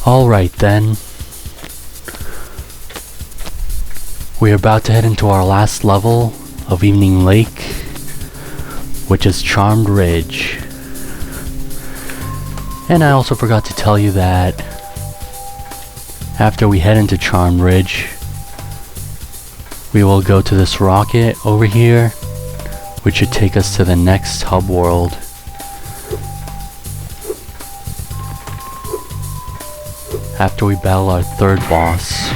Alright then. We're about to head into our last level of Evening Lake, which is Charmed Ridge. And I also forgot to tell you that after we head into Charmed Ridge, we will go to this rocket over here, which should take us to the next hub world. After we battle our third boss.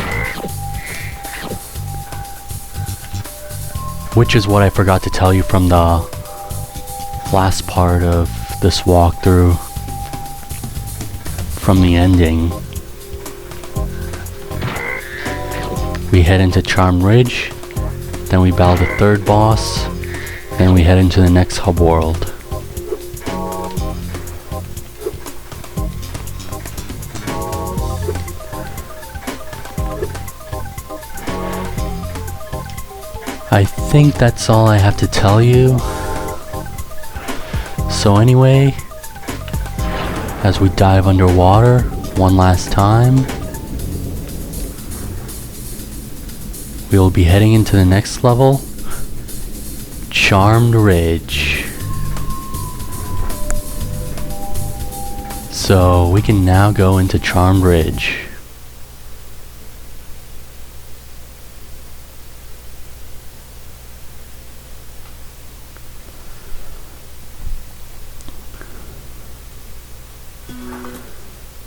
Which is what I forgot to tell you from the last part of this walkthrough. From the ending. We head into Charmed Ridge, then we battle the third boss, then we head into the next hub world. I think that's all I have to tell you. So anyway, as we dive underwater one last time, we will be heading into the next level, Charmed Ridge. So we can now go into Charmed Ridge.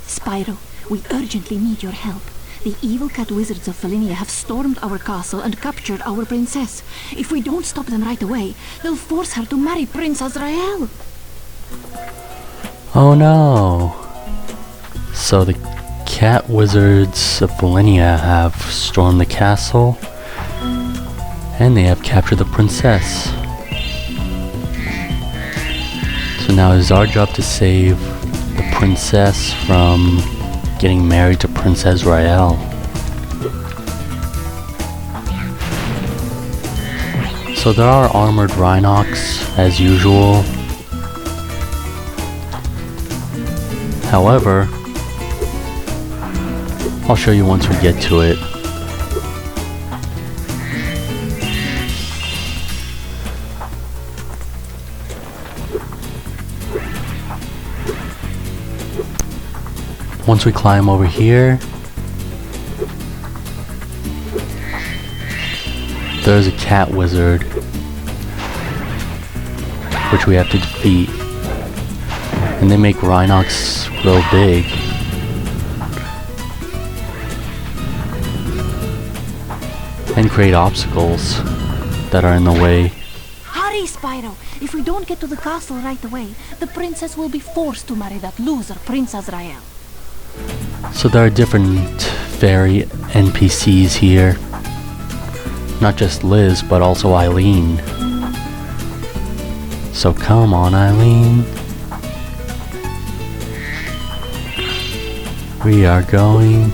Spyro, we urgently need your help. The evil cat wizards of Felinia have stormed our castle and captured our princess. If we don't stop them right away, they'll force her to marry Prince Azrael. Oh no! So the cat wizards of Felinia have stormed the castle, and they have captured the princess. So now it is our job to save the princess from getting married to Prince Azrael. So there are armored rhynocs as usual. However, I'll show you once we get to it. Once we climb over here, there's a cat wizard, which we have to defeat. And they make rhynocs grow big. And create obstacles that are in the way. Hurry, Spyro! If we don't get to the castle right away, the princess will be forced to marry that loser, Prince Azrael. So there are different fairy NPCs here. Not just Liz, but also Eileen. So come on, Eileen. We are going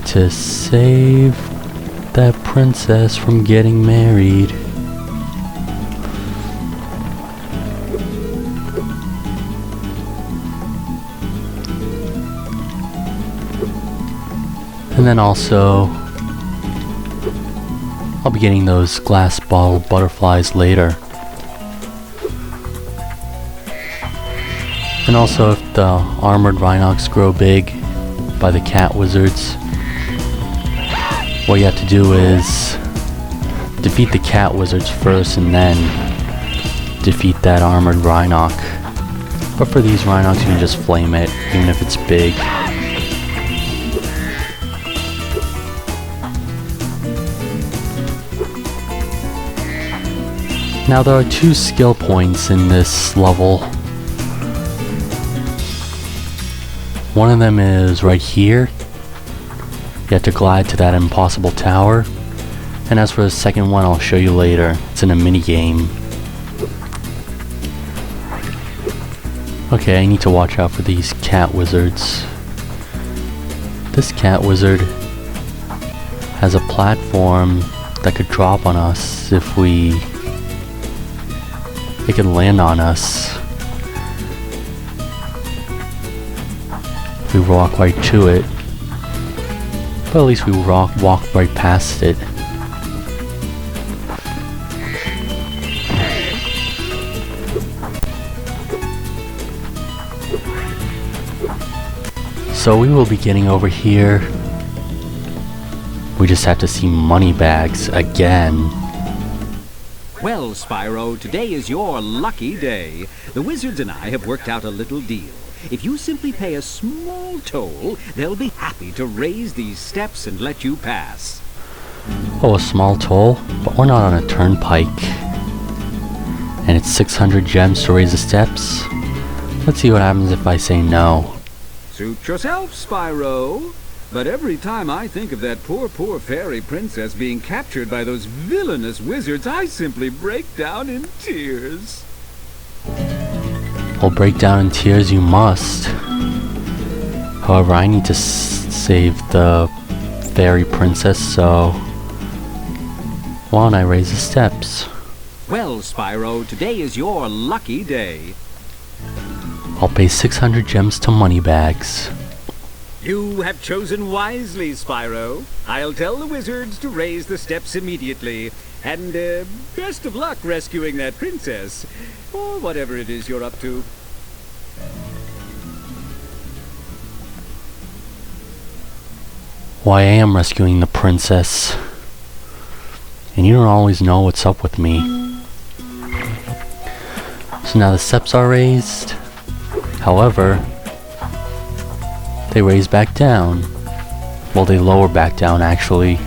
to save that princess from getting married. And then also, I'll be getting those glass bottle butterflies later. And also, if the armored rhynocs grow big by the cat wizards, what you have to do is defeat the cat wizards first and then defeat that armored rhynoc. But for these rhynocs, you can just flame it, even if it's big. Now there are 2 skill points in this level. One of them is right here. You have to glide to that impossible tower. And as for the second one, I'll show you later. It's in a minigame. Okay, I need to watch out for these cat wizards. This cat wizard has a platform that could drop on us if it could land on us. we walk right to it. But at least we walk right past it. So we will be getting over here. We just have to see money bags again. Well, Spyro, today is your lucky day. The wizards and I have worked out a little deal. If you simply pay a small toll, they'll be happy to raise these steps and let you pass. Oh, a small toll? But we're not on a turnpike. And it's 600 gems to raise the steps? Let's see what happens if I say no. Suit yourself, Spyro. But every time I think of that poor fairy princess being captured by those villainous wizards, I simply break down in tears. Well, break down in tears you must. However, I need to save the fairy princess, so why don't I raise the steps? Well, Spyro, today is your lucky day. I'll pay 600 gems to money bags. You have chosen wisely, Spyro. I'll tell the wizards to raise the steps immediately. And, best of luck rescuing that princess. Or whatever it is you're up to. Well, I am rescuing the princess. And you don't always know what's up with me. So now the steps are raised. However, they raise back down. Well, they lower back down, actually.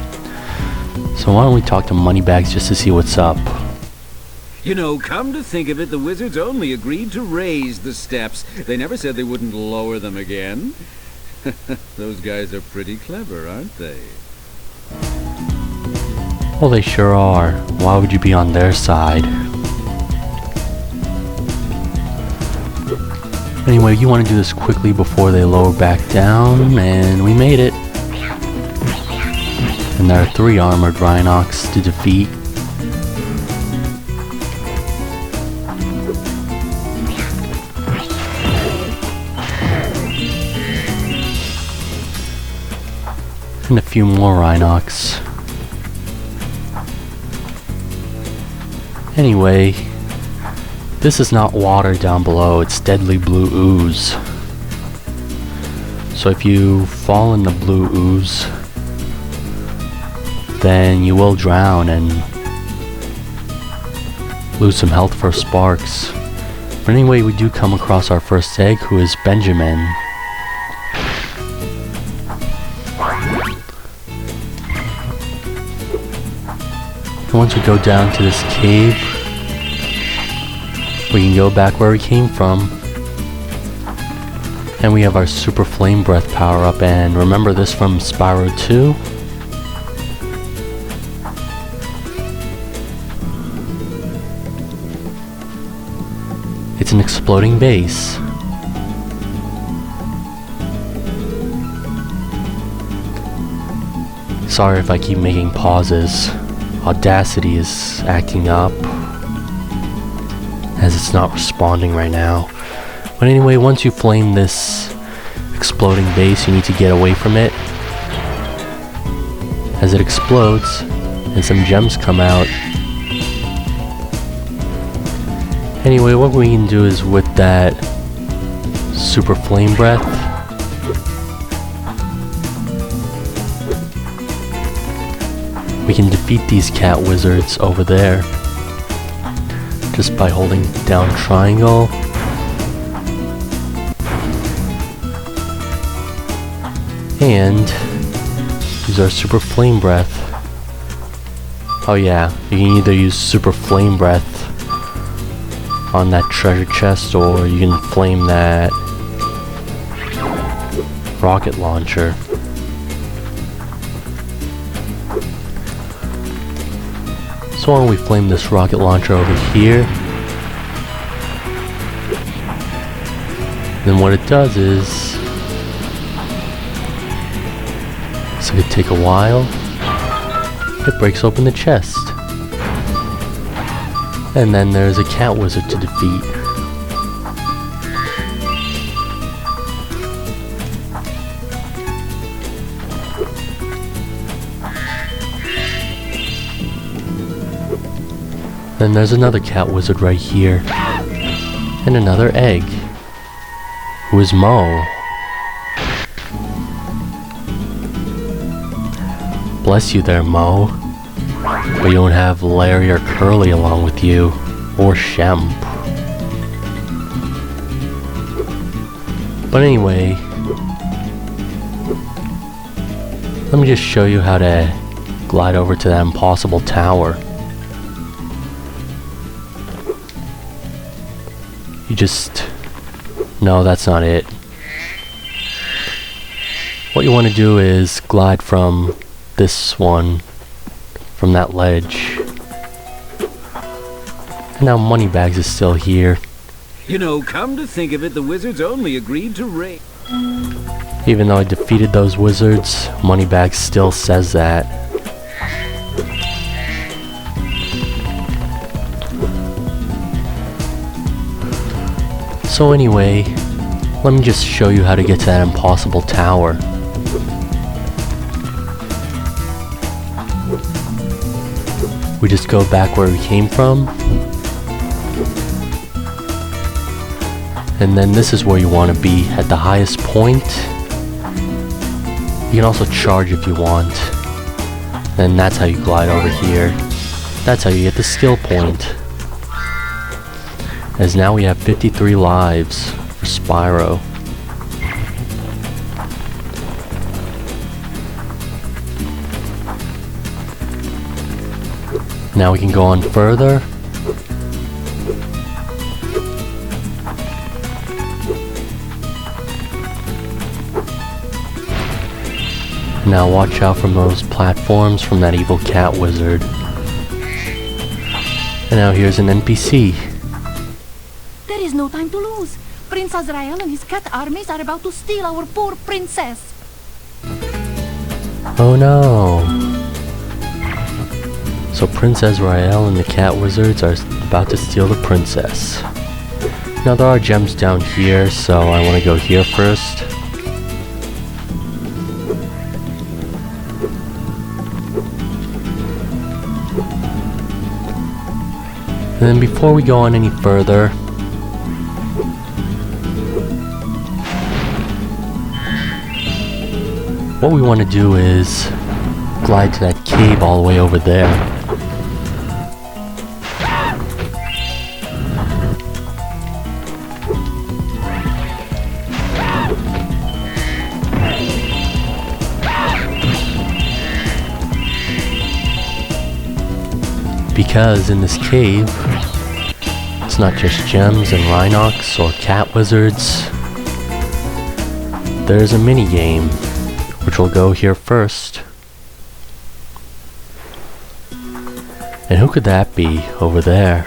So why don't we talk to Moneybags just to see what's up? You know, come to think of it, the wizards only agreed to raise the steps. They never said they wouldn't lower them again. Those guys are pretty clever, aren't they? Well, they sure are. Why would you be on their side? Anyway, you want to do this quickly before they lower back down, and we made it. And there are 3 armored rhynocs to defeat. And a few more rhynocs. Anyway, this is not water down below, it's deadly blue ooze. So if you fall in the blue ooze, then you will drown and lose some health for sparks. But anyway, we do come across our first egg, who is Benjamin. And once we go down to this cave, we can go back where we came from. And we have our super flame breath power up, and remember this from Spyro 2? It's an exploding base. Sorry if I keep making pauses. Audacity is acting up, as it's not responding right now. But anyway, once you flame this exploding base, you need to get away from it, as it explodes and some gems come out. Anyway, what we can do is with that super flame breath, we can defeat these cat wizards over there just by holding down triangle. And use our super flame breath. Oh yeah, you can either use super flame breath on that treasure chest, or you can flame that rocket launcher. So why don't we flame this rocket launcher over here? Then what it does is, it's gonna take a while. It breaks open the chest. And then there's a cat wizard to defeat. Then there's another cat wizard right here. And another egg. Who is Mo? Bless you there, Mo. But you don't have Larry or Curly along with you. Or Shemp. But anyway, let me just show you how to glide over to that impossible tower. You just... No, that's not it. What you want to do is glide from this one, from that ledge. And now Moneybags is still here. You know, come to think of it, the wizards only agreed to raid. Even though I defeated those wizards, Moneybags still says that. So anyway, let me just show you how to get to that impossible tower. We just go back where we came from. And then this is where you want to be, at the highest point. You can also charge if you want. Then that's how you glide over here. That's how you get the skill point. As now we have 53 lives for Spyro. Now we can go on further. Now watch out from those platforms from that evil cat wizard. And now here's an NPC. There is no time to lose. Prince Azrael and his cat armies are about to steal our poor princess. Oh no. So Prince Azrael and the cat wizards are about to steal the princess. Now there are gems down here, so I want to go here first. And then before we go on any further, what we want to do is glide to that cave all the way over there. Because in this cave, it's not just gems and rhynocs or cat wizards. There's a minigame, which will go here first. And who could that be over there?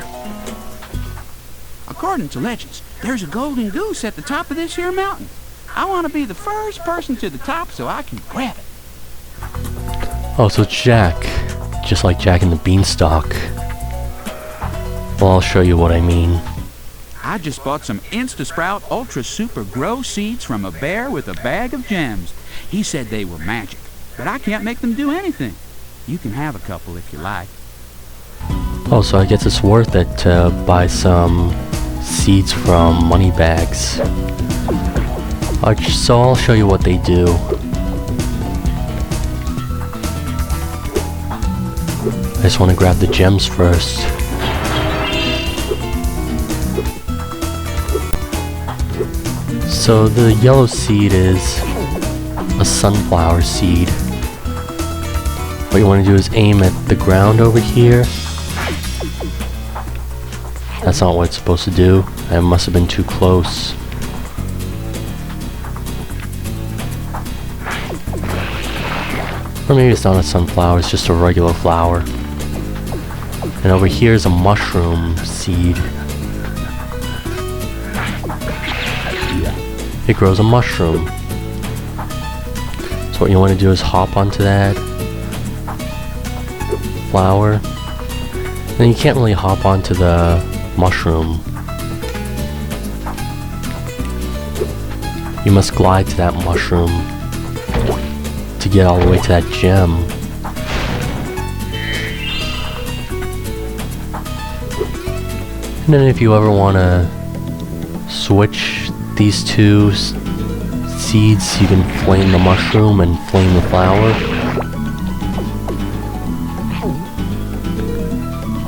According to legends, there's a golden goose at the top of this here mountain. I want to be the first person to the top so I can grab it. Oh, so it's Jack. Just like Jack and the Beanstalk. Well, I'll show you what I mean. I just bought some Insta-Sprout Ultra Super Grow seeds from a bear with a bag of gems. He said they were magic, but I can't make them do anything. You can have a couple if you like. Oh, so I guess it's worth it to buy some seeds from Moneybags. So I'll show you what they do. I just want to grab the gems first. So the yellow seed is a sunflower seed. What you want to do is aim at the ground over here. That's not what it's supposed to do. I must have been too close. Or maybe it's not a sunflower, it's just a regular flower. And over here is a mushroom seed. It grows a mushroom. So what you want to do is hop onto that flower. Then you can't really hop onto the mushroom. You must glide to that mushroom to get all the way to that gem. And then if you ever want to switch these two seeds, you can flame the mushroom and flame the flower.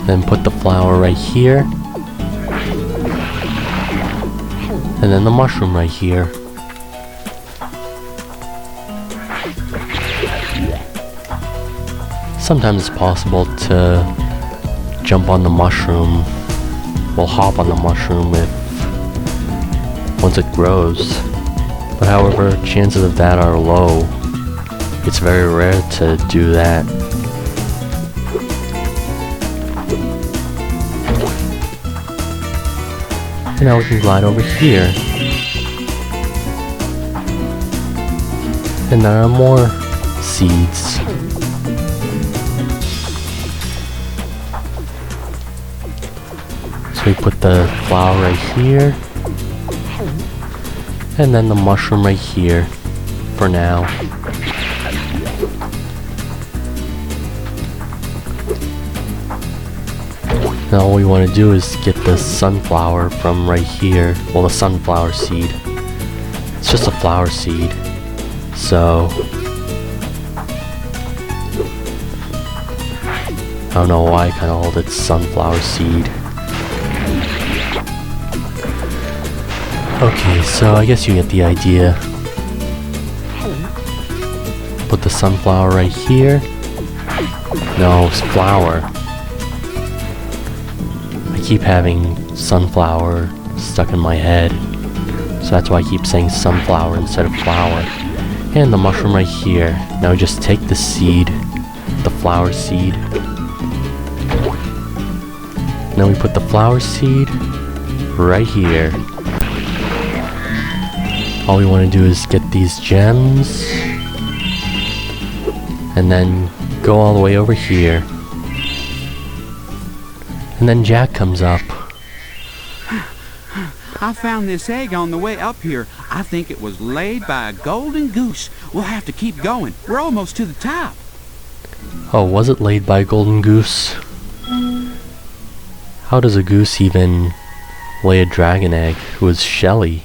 Then put the flower right here. And then the mushroom right here. Sometimes it's possible to jump on the mushroom, well, hop on the mushroom once it grows. But however, chances of that are low. It's very rare to do that. And now we can glide over here. And there are more seeds. So we put the flower right here. And then the mushroom right here for now. Now all we want to do is get the sunflower from right here. Well, the sunflower seed. It's just a flower seed. So I don't know why I kind of called it sunflower seed. Okay, so I guess you get the idea. Put the sunflower right here. No, it's flower. I keep having sunflower stuck in my head. So that's why I keep saying sunflower instead of flower. And the mushroom right here. Now we just take the seed, the flower seed. Now we put the flower seed right here. All we want to do is get these gems and then go all the way over here. And then Jack comes up. I found this egg on the way up here. I think it was laid by a golden goose. We'll have to keep going. We're almost to the top. Oh, was it laid by a golden goose? How does a goose even lay a dragon egg? It was Shelly.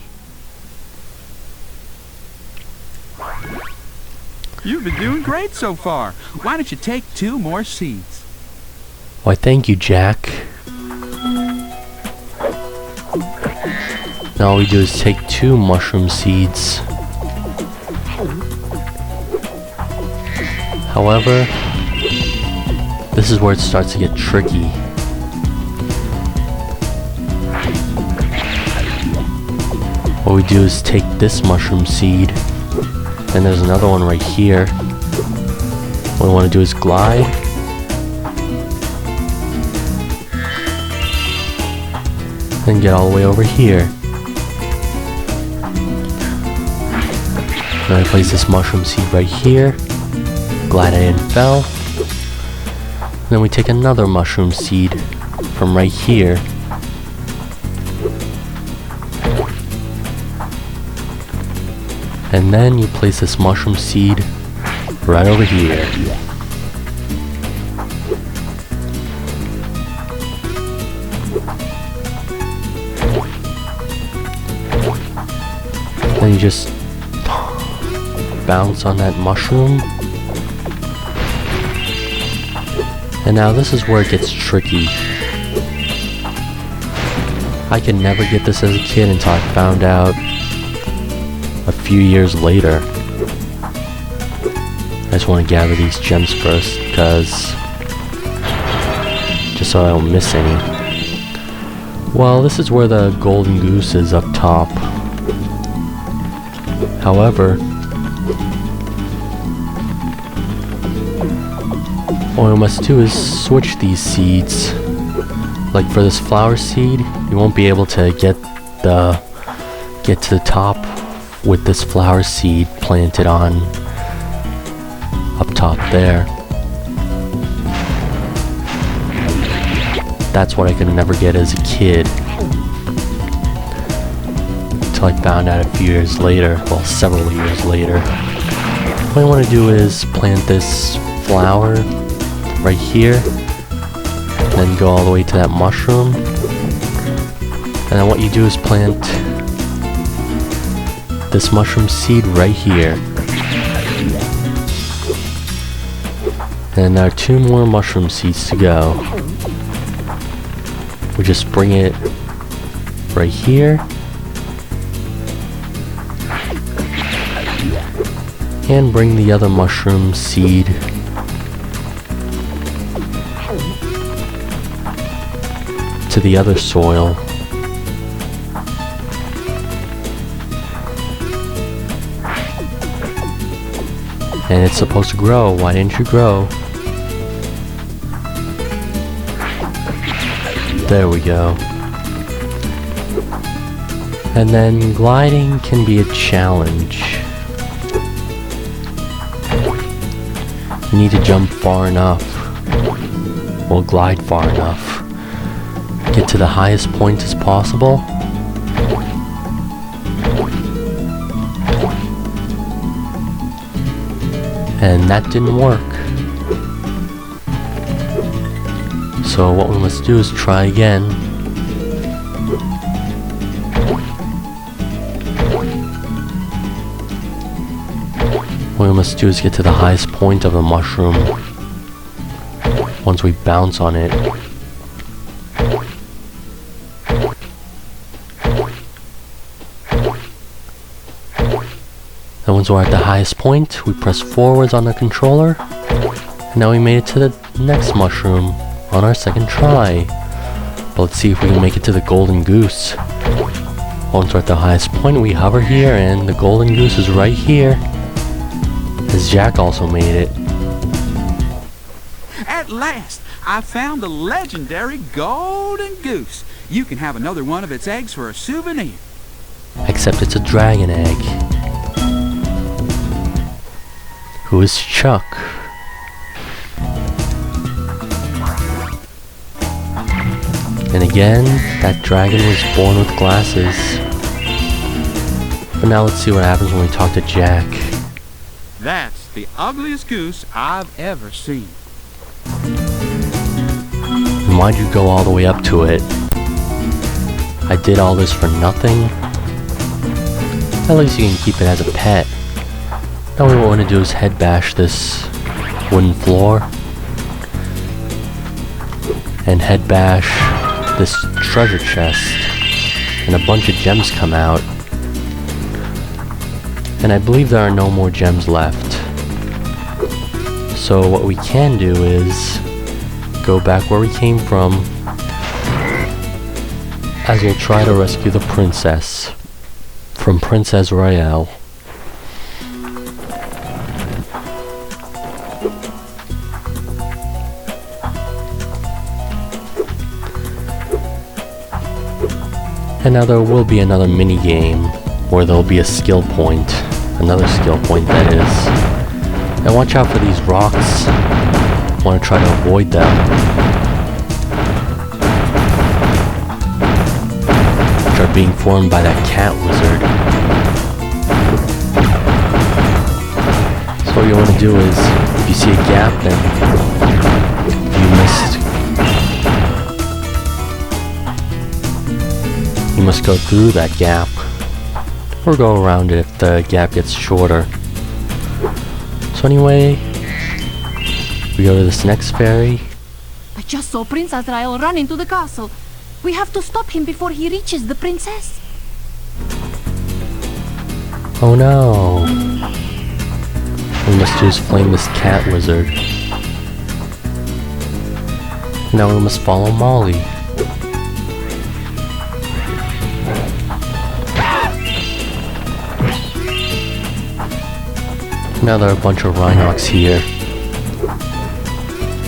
You've been doing great so far. Why don't you take 2 more seeds? Why, thank you, Jack. Now all we do is take 2 mushroom seeds. However, this is where it starts to get tricky. What we do is take this mushroom seed, and there's another one right here. What we want to do is glide. And get all the way over here. Now I place this mushroom seed right here. Glad I didn't fell. Then we take another mushroom seed from right here. And then you place this mushroom seed right over here. Then you just bounce on that mushroom. And now this is where it gets tricky. I could never get this as a kid until I found out a few years later. I just want to gather these gems first, just so I don't miss any. Well, this is where the golden goose is up top. However, what we must do is switch these seeds. Like for this flower seed, you won't be able to get to the top with this flower seed planted on up top there. That's what I could never get as a kid. Until I found out a few years later, well, several years later. What I want to do is plant this flower right here, then go all the way to that mushroom, And then what you do is plant this mushroom seed right here. And there are 2 more mushroom seeds to go. We just bring it right here. And bring the other mushroom seed to the other soil. And it's supposed to grow. Why didn't you grow? There we go. And then gliding can be a challenge. You need to jump far enough, or glide far enough, get to the highest point as possible, and that didn't work. So what we must do is try again. What we must do is get to the highest point of the mushroom. Once we bounce on it, and once we're at the highest point, we press forwards on the controller. And now we made it to the next mushroom on our second try. But let's see if we can make it to the golden goose. Once we're at the highest point, we hover here, and the golden goose is right here. As Jack also made it. At last, I found the legendary golden goose. You can have another one of its eggs for a souvenir. Except it's a dragon egg. Who is Chuck? And again, that dragon was born with glasses. But now let's see what happens when we talk to Jack. That's the ugliest goose I've ever seen. And why'd you go all the way up to it? I did all this for nothing? At least you can keep it as a pet. Now what we want to do is head bash this wooden floor. And head bash this treasure chest. And a bunch of gems come out. And I believe there are no more gems left. So what we can do is go back where we came from, as we'll try to rescue the princess from Prince Azrael. And now there will be another minigame where there'll be a skill point. Another skill point, that is. And watch out for these rocks. I want to try to avoid them. Which are being formed by that cat wizard. So what you want to do is, if you see a gap, then you must go through that gap. Or go around it if the gap gets shorter. So anyway, we go to this next fairy. I just saw Prince Azrael run into the castle. We have to stop him before he reaches the princess. Oh no. We must do is flame this cat wizard. Now we must follow Molly. Now there are a bunch of rhynocs here.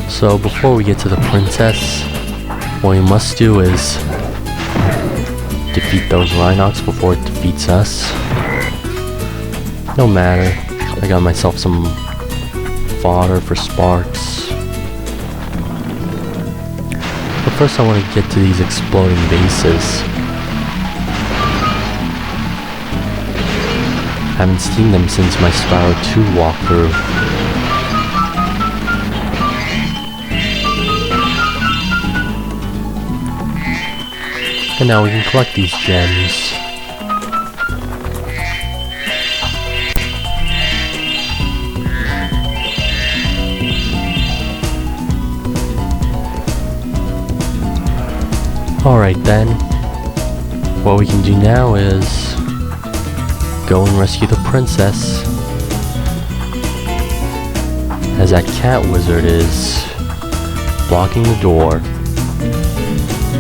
So before we get to the princess, what we must do is defeat those rhynocs before it defeats us. No matter. I got myself some fodder for sparks. But first I want to get to these exploding bases. Haven't seen them since my Spyro 2 walkthrough. And now we can collect these gems. Alright then, what we can do now is go and rescue the princess, as that cat wizard is blocking the door.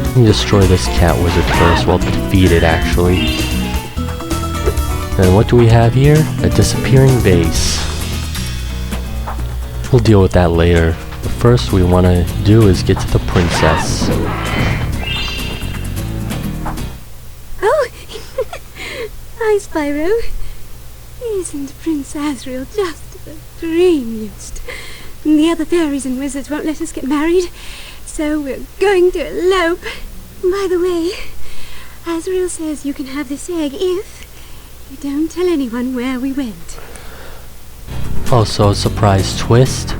We can destroy this cat wizard first, well, defeat it actually. Then what do we have here? A disappearing vase. We'll deal with that later, but first we want to do is get to the princess. Hi, Spyro. Isn't Prince Azrael just the dreamiest? The other fairies and wizards won't let us get married, so we're going to elope. By the way, Azrael says you can have this egg if you don't tell anyone where we went. Also, a surprise twist.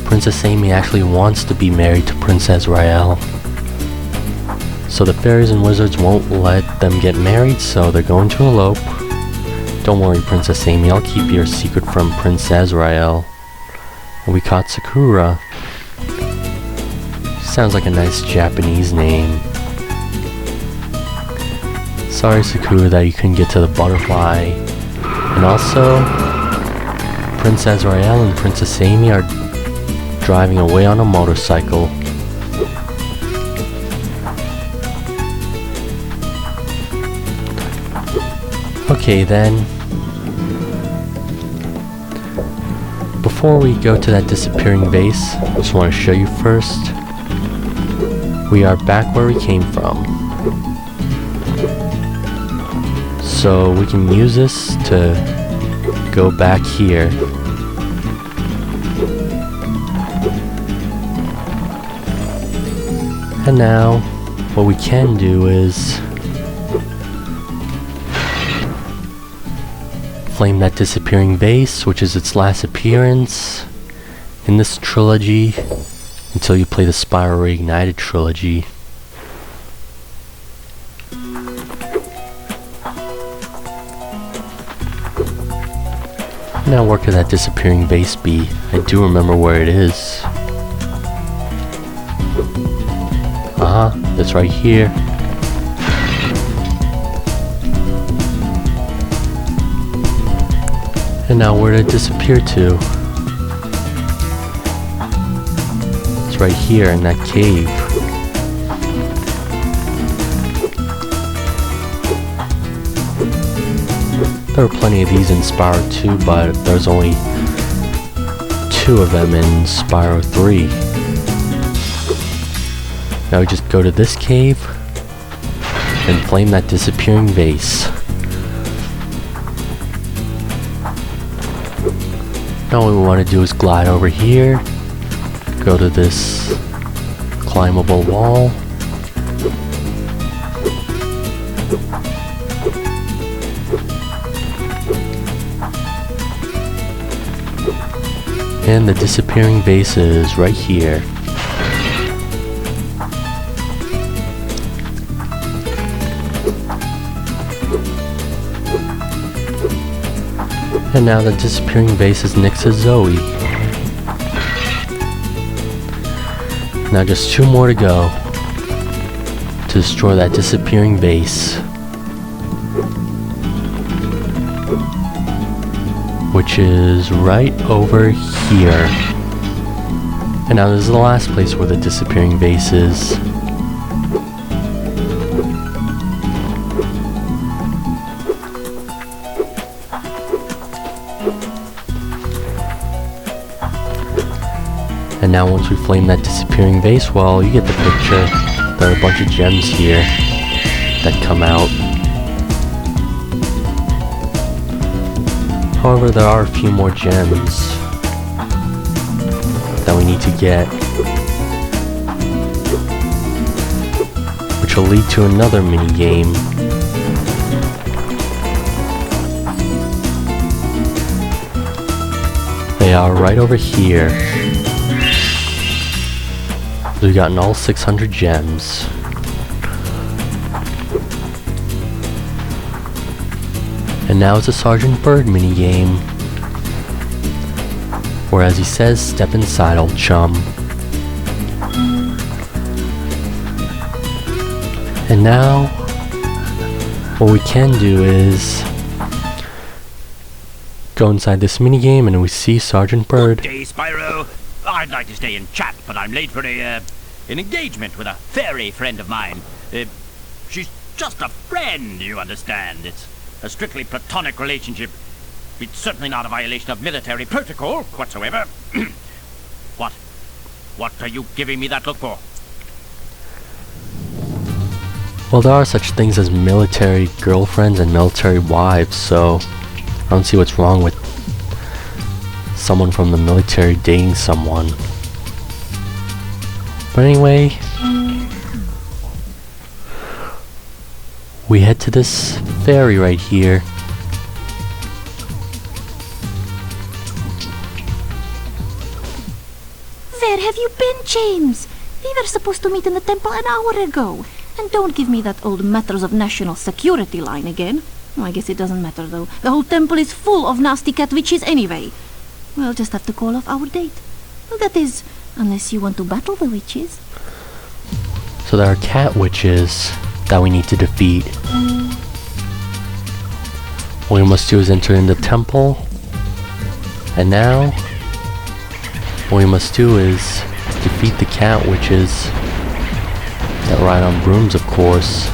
Princess Amy actually wants to be married to Prince Azrael. So the fairies and wizards won't let them get married, so they're going to elope. Don't worry, Princess Amy, I'll keep your secret from Prince Azrael. And we caught Sakura. Sounds like a nice Japanese name. Sorry, Sakura, that you couldn't get to the butterfly. And also, Prince Azrael and Princess Amy are driving away on a motorcycle. Okay then, before we go to that disappearing vase, I just want to show you first, we are back where we came from. So we can use this to go back here. And now, what we can do is flame that disappearing vase, which is its last appearance in this trilogy until you play the Spyro Reignited trilogy. Now where could that disappearing vase be? I do remember where it is. It's right here. And now where did it disappear to? It's right here in that cave. There are plenty of these in Spyro 2, but there's only 2 of them in Spyro 3. Now we just go to this cave and flame that disappearing vase. Now what we want to do is glide over here, go to this climbable wall, and the disappearing vase is right here. And now the disappearing vase is next to Zoe. Now just 2 more to go to destroy that disappearing vase, which is right over here. And now this is the last place where the disappearing vase is. And now once we flame that disappearing vase, well, you get the picture. There are a bunch of gems here that come out. However, there are a few more gems that we need to get, which will lead to another minigame. They are right over here. We've gotten all 600 gems. And now it's a Sergeant Byrd minigame. Where as he says, step inside, old chum. And now, what we can do is go inside this minigame and we see Sergeant Byrd. Good day, Spyro. I'd like to stay and chat, but I'm late for an engagement with a fairy friend of mine. She's just a friend, you understand. It's a strictly platonic relationship. It's certainly not a violation of military protocol whatsoever. What are you giving me that look for? Well, there are such things as military girlfriends and military wives, so I don't see what's wrong with someone from the military dating someone. But anyway, we head to this ferry right here. Where have you been, James? We were supposed to meet in the temple an hour ago. And don't give me that old matters of national security line again. Oh, I guess it doesn't matter, though. The whole temple is full of nasty cat witches anyway. We'll just have to call off our date. Well, that is, unless you want to battle the witches. So there are cat witches that we need to defeat. What we must do is enter in the temple. And now, what we must do is defeat the cat witches that ride on brooms, of course.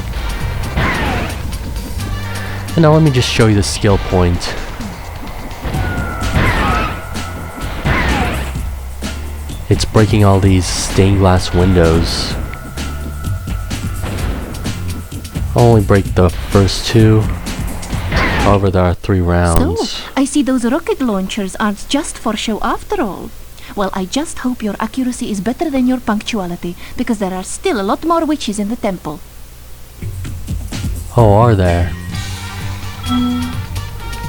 And now let me just show you the skill point. It's breaking all these stained glass windows. I'll only break the first two. However, there are 3 rounds. So, I see those rocket launchers aren't just for show after all. Well, I just hope your accuracy is better than your punctuality, because there are still a lot more witches in the temple. Oh, are there?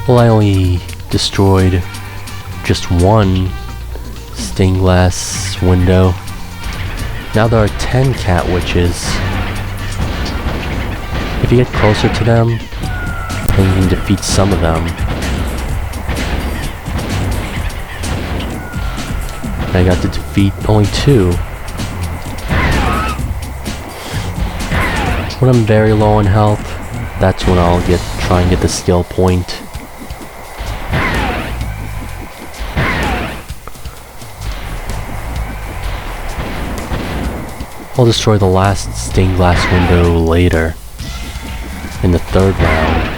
Well, I only destroyed just 1 stained glass window. Now there are 10 cat witches. If you get closer to them, then you can defeat some of them. I got to defeat only 2. When I'm very low on health, that's when I'll try and get the skill point. I'll destroy the last stained glass window later, in the 3rd round,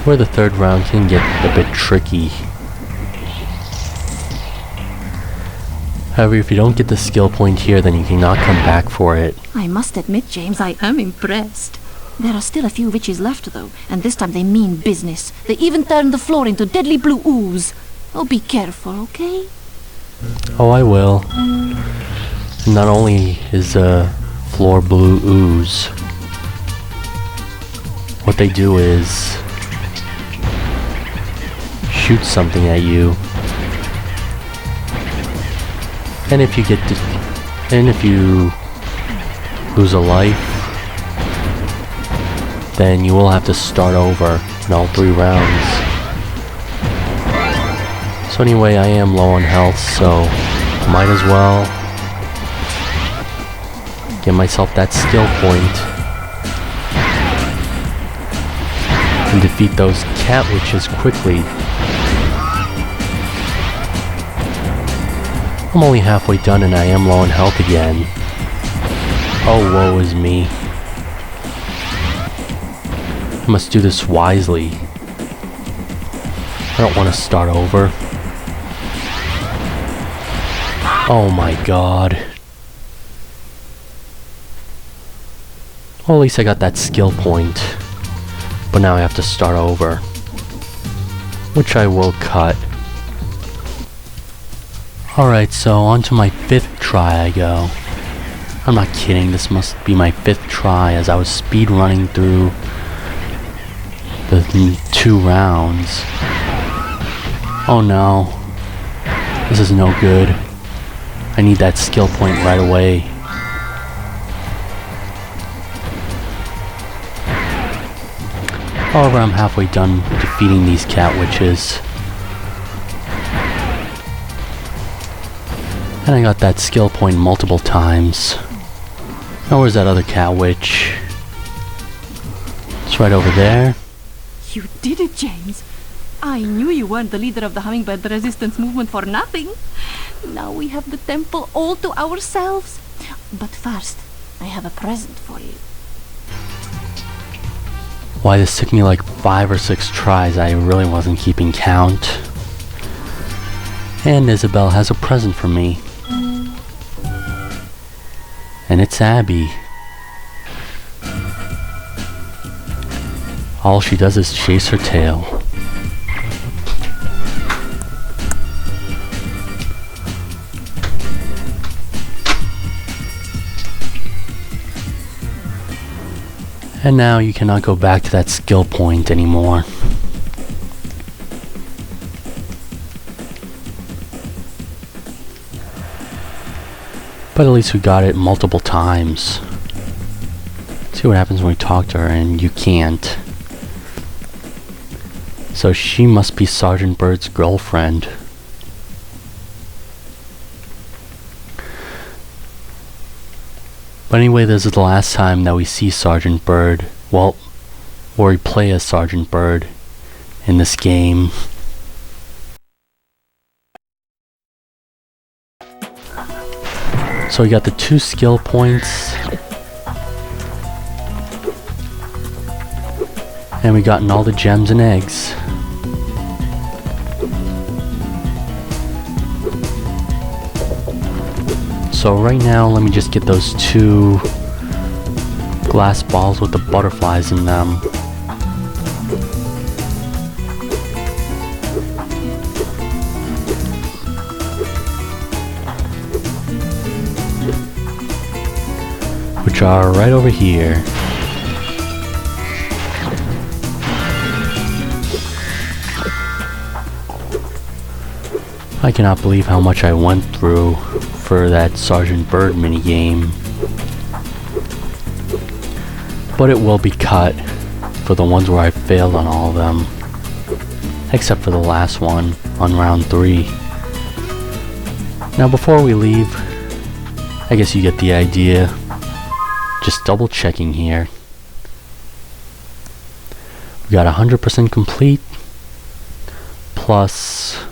where the 3rd round can get a bit tricky. However, if you don't get the skill point here, then you cannot come back for it. I must admit, James, I am impressed. There are still a few witches left, though, and this time they mean business. They even turned the floor into deadly blue ooze. Oh, be careful, okay? Oh, I will. Not only is floor blue ooze, what they do is shoot something at you. And if you lose a life, then you will have to start over in all 3 rounds. So anyway, I am low on health, so might as well get myself that skill point and defeat those cat witches quickly. I'm only halfway done and I am low on health again. Oh, woe is me. I must do this wisely. I don't want to start over. Oh my god. Well, at least I got that skill point. But now I have to start over. Which I will cut. Alright, so on to my 5th try I go. I'm not kidding, this must be my 5th try as I was speed running through the 2 rounds. Oh no. This is no good. I need that skill point right away. However, I'm halfway done defeating these cat witches. And I got that skill point multiple times. Now where's that other cat witch? It's right over there. You did it, James. I knew you weren't the leader of the Hummingbird Resistance Movement for nothing. Now we have the temple all to ourselves. But first, I have a present for you. Why, this took me like 5 or 6 tries. I really wasn't keeping count. And Isabel has a present for me. And it's Abby. All she does is chase her tail. And now you cannot go back to that skill point anymore. But at least we got it multiple times. See what happens when we talk to her and you can't. So she must be Sergeant Byrd's girlfriend. But anyway, this is the last time that we see Sergeant Byrd. Well, or we play as Sergeant Byrd in this game. So we got the 2 skill points. And we gotten all the gems and eggs. So right now, let me just get those 2 glass balls with the butterflies in them. Which are right over here. I cannot believe how much I went through for that Sergeant Byrd minigame. But it will be cut for the ones where I failed on all of them. Except for the last one on round 3. Now before we leave, I guess you get the idea. Just double checking here. We got 100% complete. Plus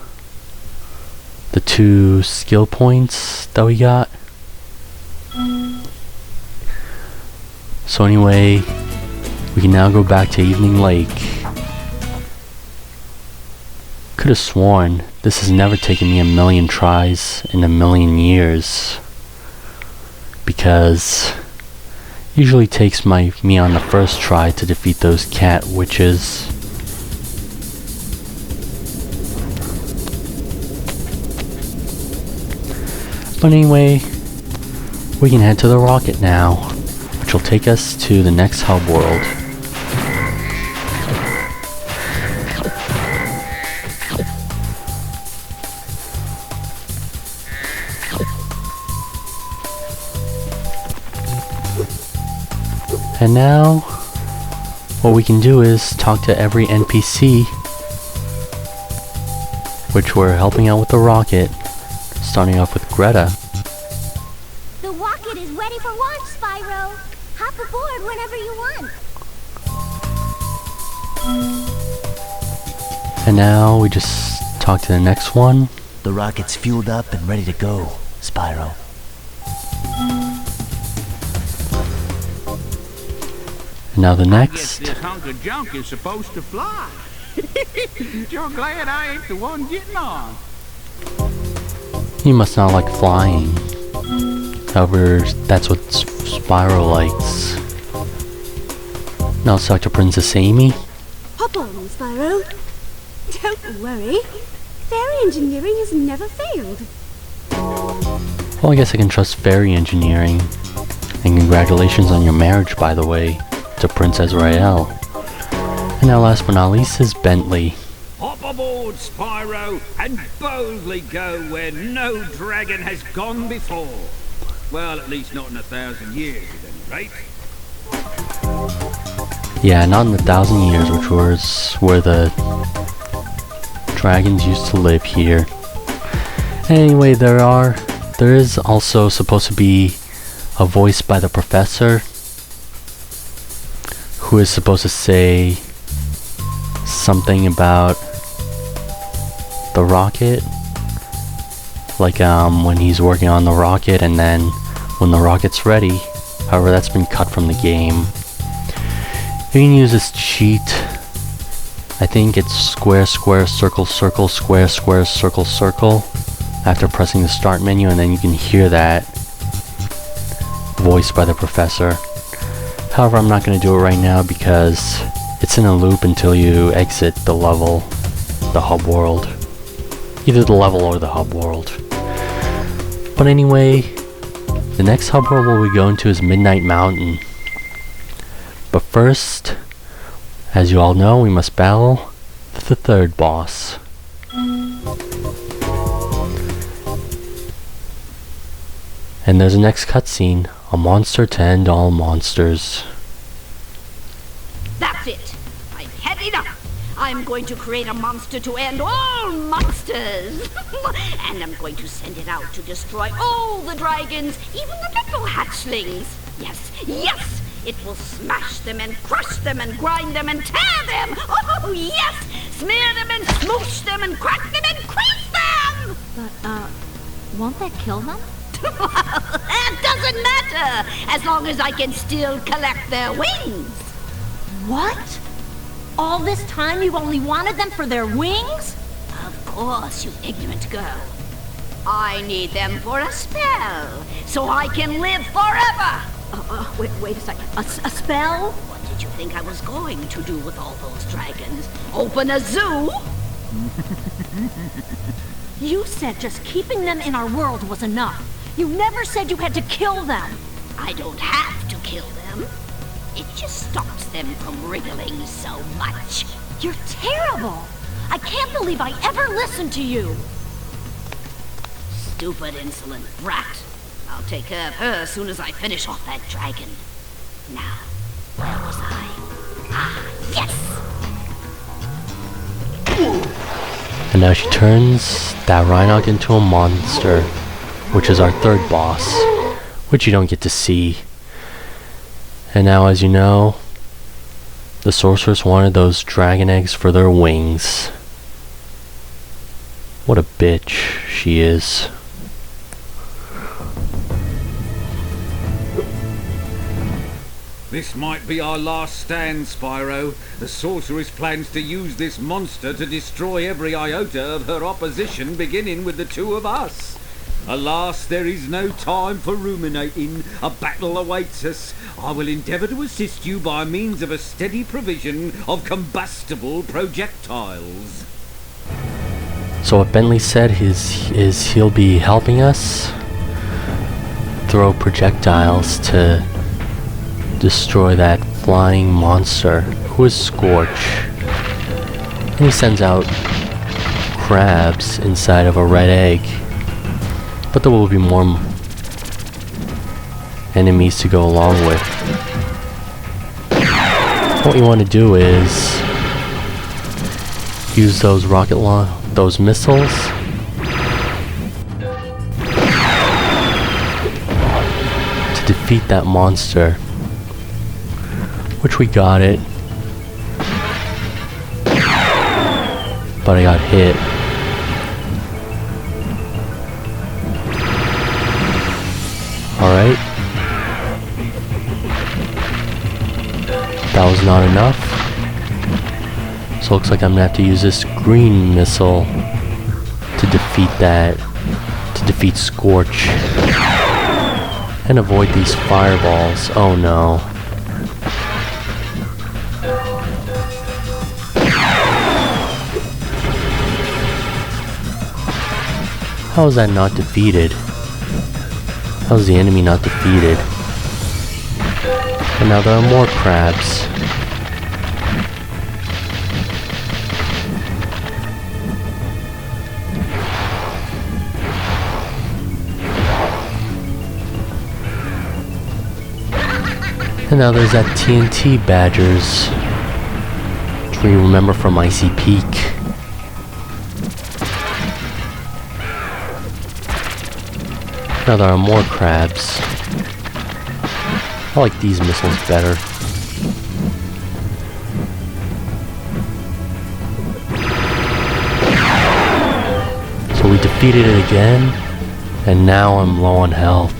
the 2 skill points that we got. So anyway, we can now go back to Evening Lake. Could have sworn this has never taken me 1,000,000 tries in 1,000,000 years. Because it usually takes me on the first try to defeat those cat witches. But anyway, we can head to the rocket now, which will take us to the next hub world. And now, what we can do is talk to every NPC, which we're helping out with the rocket. Starting off with Greta. The rocket is ready for launch, Spyro. Hop aboard whenever you want. And now we just talk to the next one. The rocket's fueled up and ready to go, Spyro. And now the I next. guess this hunk of junk is supposed to fly. You're glad I ain't the one getting on. He must not like flying. However, that's what Spyro likes. Now let's talk to Princess Amy. Hop on, Spyro. Don't worry. Fairy engineering has never failed. Well, I guess I can trust fairy engineering. And congratulations on your marriage, by the way, to Prince Azrael. And now last but not least is Bentley. Hop aboard, Spyro, and boldly go where no dragon has gone before. Well, at least not in 1,000 years, at any rate. Yeah, not in the 1,000 years, which was where the dragons used to live here. Anyway, there is also supposed to be a voice by the professor who is supposed to say something about the rocket, like when he's working on the rocket, and then when the rocket's ready. However, that's been cut from the game. You can use this cheat. I think it's square, square, circle, circle, square, square, circle, circle after pressing the start menu, and then you can hear that voice by the professor. However, I'm not going to do it right now because it's in a loop until you exit the level, the hub world. Either the level or the hub world. But anyway, the next hub world we'll be going to is Midnight Mountain. But first, as you all know, we must battle the third boss. And there's the next cutscene, a monster to end all monsters. That's it. I've had enough. I'm going to create a monster to end all monsters. And I'm going to send it out to destroy all the dragons, even the little hatchlings. Yes, yes! It will smash them and crush them and grind them and tear them. Oh, yes! Smear them and smoosh them and crack them and crease them! But, won't that kill them? That doesn't matter, as long as I can still collect their wings. What? All this time you've only wanted them for their wings? Of course, you ignorant girl. I need them for a spell, so I can live forever. Wait a second. A spell? What did you think I was going to do with all those dragons? Open a zoo? You said just keeping them in our world was enough. You never said you had to kill them. I don't have to kill them. It just stops them from wriggling so much. You're terrible. I can't believe I ever listened to you. Stupid, insolent brat. I'll take care of her as soon as I finish off that dragon. Now, where was I? Ah, yes! And now she turns that rhynoc into a monster, which is our third boss, which you don't get to see. And now, as you know, the sorceress wanted those dragon eggs for their wings. What a bitch she is. This might be our last stand, Spyro. The sorceress plans to use this monster to destroy every iota of her opposition, beginning with the two of us. Alas, there is no time for ruminating. A battle awaits us. I will endeavour to assist you by means of a steady provision of combustible projectiles. So what Bentley said is he'll be helping us throw projectiles to destroy that flying monster, who is Scorch. And he sends out crabs inside of a red egg. But there will be more enemies to go along with. What you want to do is use those those missiles to defeat that monster, which we got it, but I got hit. Alright. That was not enough. So looks like I'm gonna have to use this green missile to defeat Scorch. And avoid these fireballs. Oh no. How is that not defeated? How is the enemy not defeated? And now there are more crabs. And now there's that TNT Badgers, which we remember from Icy Peak. Now there are more crabs. I like these missiles better. So we defeated it again, and now I'm low on health.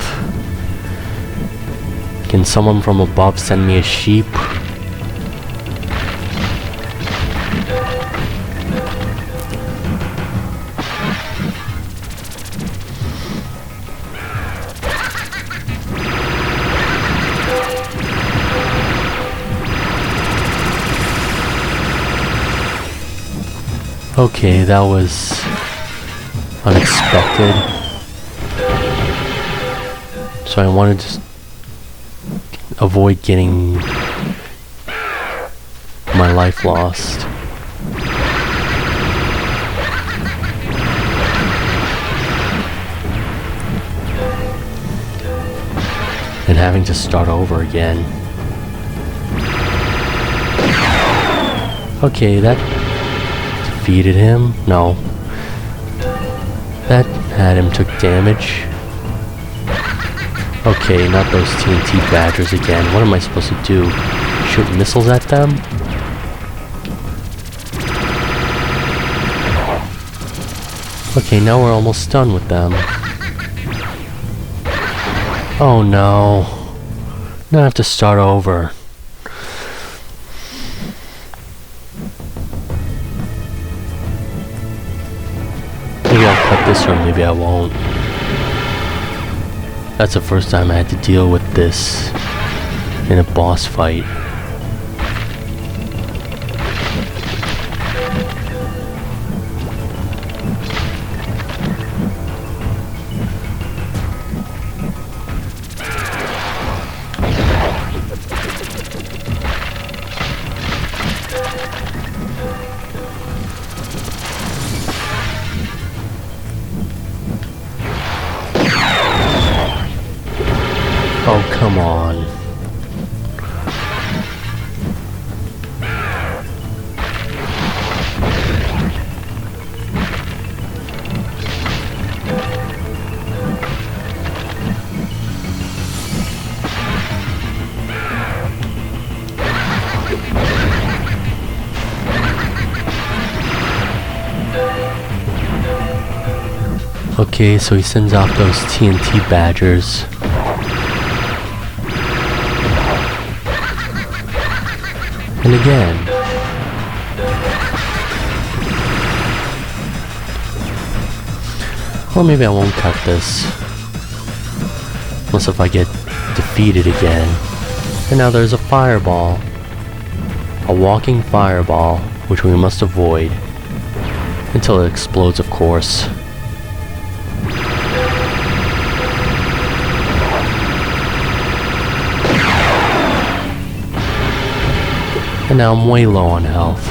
Can someone from above send me a sheep? Okay, that was unexpected. So I wanted to avoid getting my life lost. And having to start over again. Okay, that defeated him? No. That had him took damage. Okay, not those TNT Badgers again. What am I supposed to do? Shoot missiles at them? Okay, now we're almost done with them. Oh no. Now I have to start over. Maybe I'll cut this or maybe I won't. That's the first time I had to deal with this in a boss fight. Oh, come on. Okay, so he sends off those TNT Badgers. And again. Well, maybe I won't cut this. Unless if I get defeated again. And now there's a fireball. A walking fireball, which we must avoid. Until it explodes, of course. And now I'm way low on health.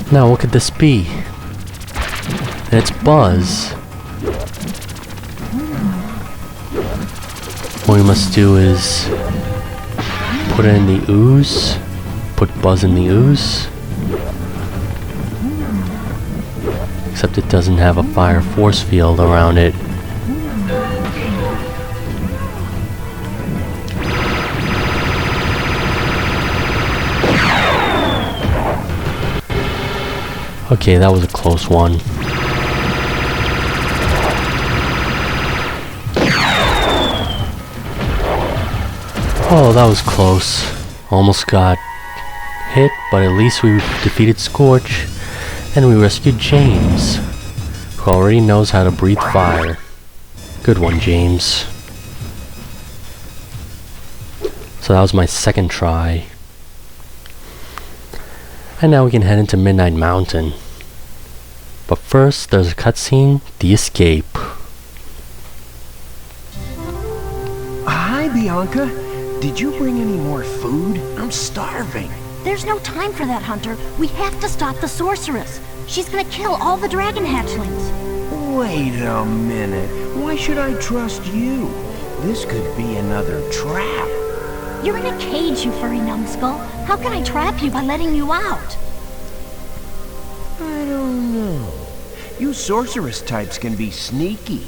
Now what could this be? And it's Buzz. What we must do is put it in the ooze. Put Buzz in the ooze. Except it doesn't have a fire force field around it. Okay, that was a close one. Oh, that was close. Almost got hit, but at least we defeated Scorch, and we rescued James, who already knows how to breathe fire. Good one, James. So that was my second try. And now we can head into Midnight Mountain. But first, there's a cutscene, The Escape. Hi, Bianca. Did you bring any more food? I'm starving. There's no time for that, Hunter. We have to stop the sorceress. She's gonna kill all the dragon hatchlings. Wait a minute. Why should I trust you? This could be another trap. You're in a cage, you furry numbskull. How can I trap you by letting you out? I don't know. You sorceress types can be sneaky.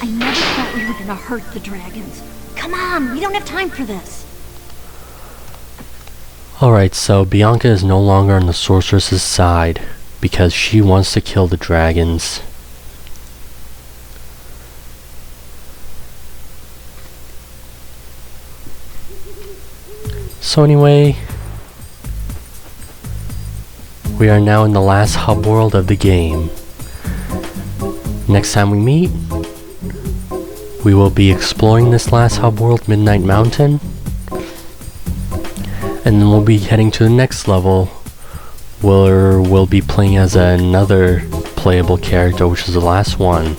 I never thought we were gonna hurt the dragons. Come on, we don't have time for this. Alright, so Bianca is no longer on the sorceress's side because she wants to kill the dragons. So anyway, we are now in the last hub world of the game. Next time we meet, we will be exploring this last hub world, Midnight Mountain. And then we'll be heading to the next level, where we'll be playing as another playable character, which is the last one.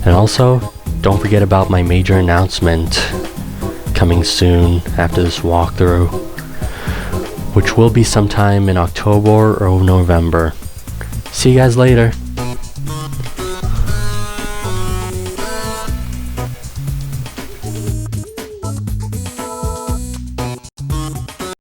And also, don't forget about my major announcement coming soon after this walkthrough, which will be sometime in October or November. See you guys later.